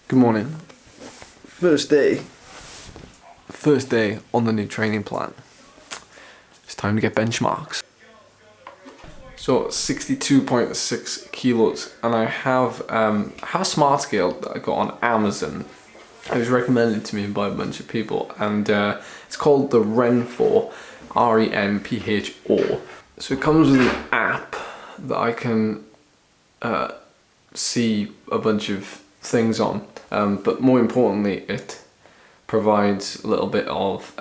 Good morning. First day on the new training plan. It's time to get benchmarks. So 62.6 kilos, and I have a smart scale that I got on Amazon. It was recommended to me by a bunch of people, and it's called the Renpho, RENPHO. So it comes with an app that I can see a bunch of things on, but more importantly it provides a little bit of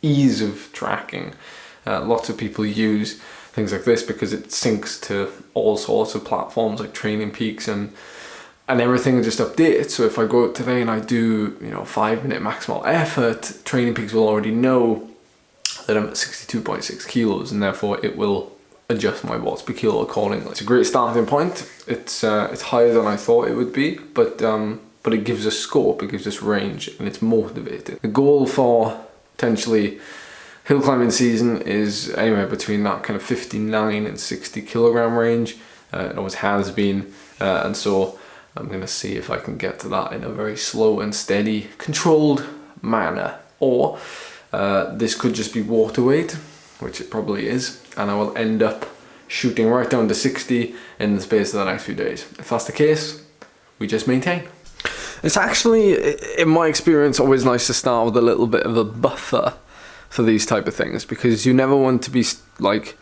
ease of tracking. Lots of people use things like this because it syncs to all sorts of platforms like Training Peaks and everything just updates. So if I go out today and I do 5-minute maximal effort, Training Peaks will already know that I'm at 62.6 kilos, and therefore it will adjust my watts per kilo accordingly. It's a great starting point. It's higher than I thought it would be, but it gives us scope, it gives us range, and it's motivating. The goal for potentially hill climbing season is anywhere between that kind of 59 and 60 kilogram range. It always has been, and so I'm going to see if I can get to that in a very slow and steady, controlled manner. Or this could just be water weight, which it probably is, and I will end up shooting right down to 60 in the space of the next few days. If that's the case, we just maintain. It's actually, in my experience, always nice to start with a little bit of a buffer for these type of things, because you never want to be like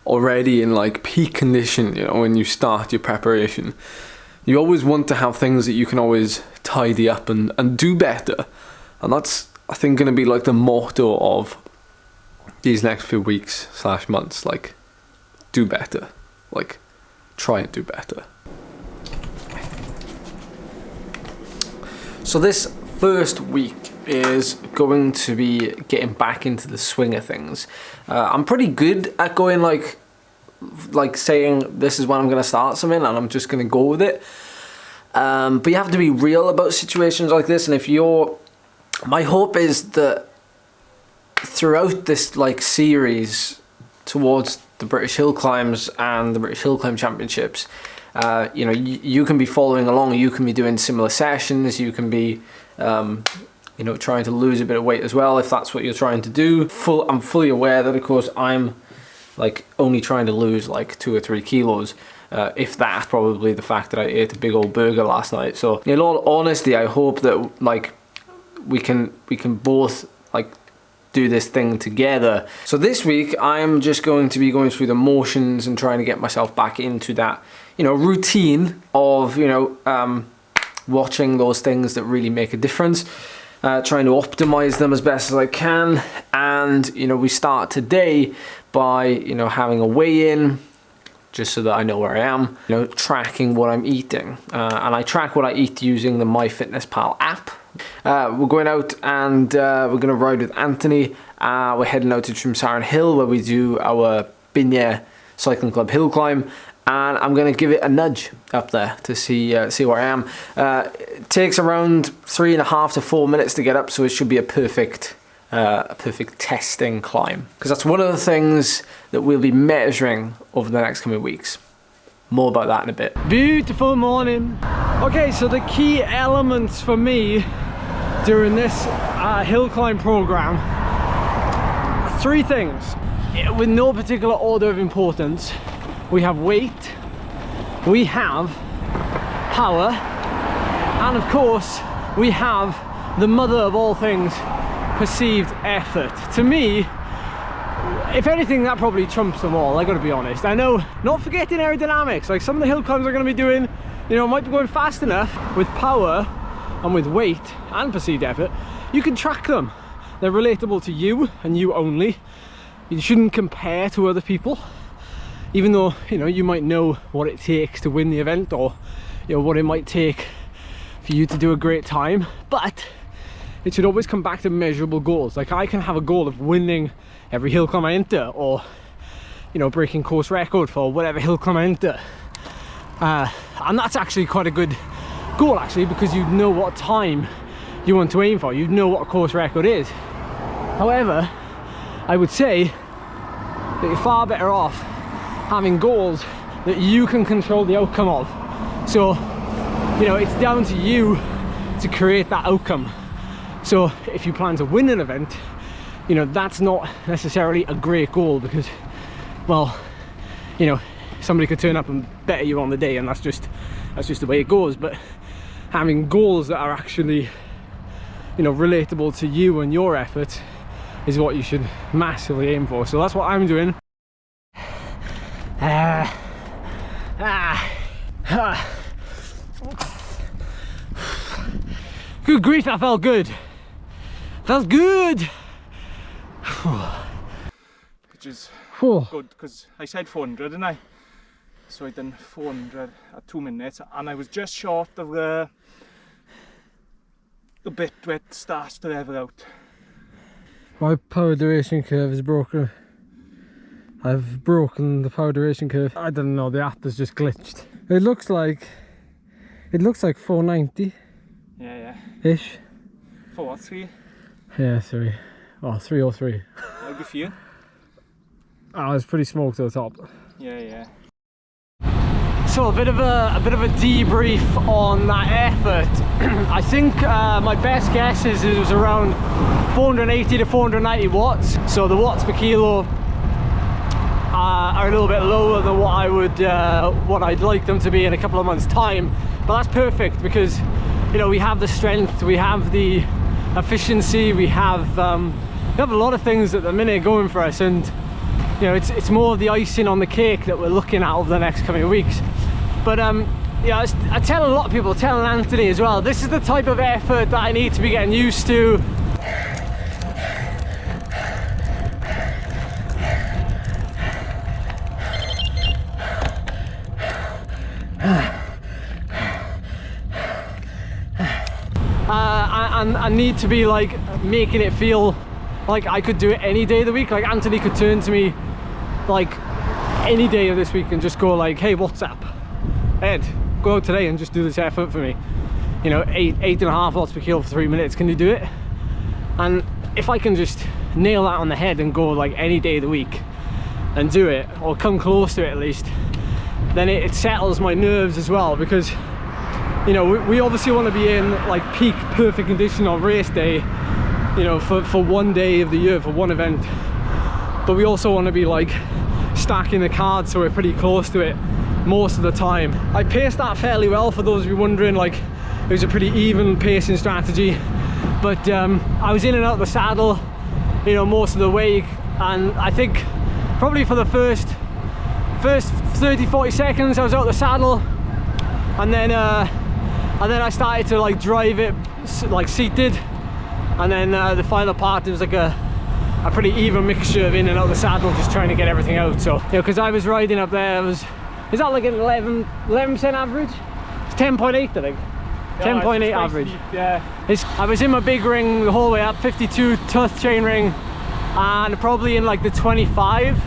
already in like peak condition, when you start your preparation. You always want to have things that you can always tidy up and do better, and that's, I think, going to be like the motto of these next few weeks / months. Like, do better, like try and do better. So this first week is going to be getting back into the swing of things. I'm pretty good at going like saying this is when I'm going to start something and I'm just going to go with it. But you have to be real about situations like this, and my hope is that throughout this series towards the British Hill Climbs and the British Hill Climb Championships, you can be following along, you can be doing similar sessions, you can be trying to lose a bit of weight as well if that's what you're trying to do. I'm fully aware that, of course, I'm only trying to lose 2 or 3 kilos, if that. Probably the fact that I ate a big old burger last night. So in all honesty, I hope that we can both do this thing together. So this week I'm just going to be going through the motions and trying to get myself back into that routine of watching those things that really make a difference, trying to optimize them as best as I can. And we start today by having a weigh-in, just so that I know where I am, tracking what I'm eating, and I track what I eat using the MyFitnessPal app. We're going out and we're going to ride with Anthony. We're heading out to Trimsaran Hill, where we do our Beic Cycling Club hill climb, and I'm going to give it a nudge up there to see where I am. It takes around 3.5 to 4 minutes to get up, so it should be a perfect testing climb, because that's one of the things that we'll be measuring over the next coming weeks. More about that in a bit. Beautiful morning. Okay, so the key elements for me during this hill climb program, 3 things with no particular order of importance. We have weight, we have power, and of course we have the mother of all things, perceived effort. To me, if anything, that probably trumps them all, I gotta be honest. I know, not forgetting aerodynamics, some of the hill climbs are gonna be doing, might be going fast enough. With power and with weight and perceived effort, you can track them. They're relatable to you and you only. You shouldn't compare to other people, even though you might know what it takes to win the event, or what it might take for you to do a great time, but it should always come back to measurable goals. I can have a goal of winning every hill climb I enter, or breaking course record for whatever hill climb I enter, and that's actually quite a good goal, actually, because you know what time you want to aim for, you know what a course record is. However, I would say that you're far better off having goals that you can control the outcome of. So it's down to you to create that outcome. So if you plan to win an event, you know, that's not necessarily a great goal, because, well, you know, somebody could turn up and better you on the day, and that's just the way it goes. But having goals that are actually, you know, relatable to you and your effort is what you should massively aim for. So that's what I'm doing. Good grief, that felt good. Felt good. Which is good, because I said 400, didn't I? So I done 400 at 2 minutes, and I was just short of the bit where it starts to level out. My power duration curve is broken. I've broken the power duration curve. I don't know, the app has just glitched. It looks like 490. Yeah. Ish. 403. Yeah, 3. Oh, 303. How do you feel? Oh, it's pretty smoked to the top. Yeah. So a bit of a debrief on that effort. I think my best guess is it was around 480 to 490 watts. So the watts per kilo are a little bit lower than what I'd like them to be in a couple of months' time. But that's perfect, because, you know, we have the strength, we have the efficiency, we have a lot of things at the minute going for us, and, you know, it's more of the icing on the cake that we're looking at over the next coming weeks. But yeah, I tell a lot of people, telling Anthony as well, this is the type of effort that I need to be getting used to. And I need to be like making it feel like I could do it any day of the week. Like Anthony could turn to me like any day of this week and just go like, hey, what's up, Ed, go out today and just do this effort for me, you know, 8.5 watts per kilo for 3 minutes, can you do it? And if I can just nail that on the head and go like any day of the week and do it, or come close to it at least, then it settles my nerves as well. Because, you know, we obviously want to be in like peak perfect condition on race day, you know, for one day of the year, for one event. But we also want to be like stacking the cards so we're pretty close to it most of the time. I paced that fairly well, for those of you wondering. Like, it was a pretty even pacing strategy. But I was in and out of the saddle, you know, most of the way. And I think probably for the first 30-40 seconds I was out of the saddle, and then I started to like drive it like seated, and then the final part, it was like a pretty even mixture of in and out of the saddle, just trying to get everything out. So, you know, because I was riding up there, is that like an 11% average? It's 10.8, I think. Yeah, 10.8 average. Steep, yeah. I was in my big ring the whole way up, 52 tooth chain ring, and probably in like the 25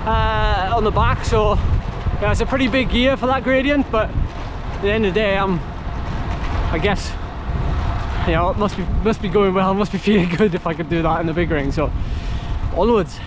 on the back. So yeah, it's a pretty big gear for that gradient. But at the end of the day, I guess, you know, it must be going well, must be feeling good if I could do that in the big ring. So onwards.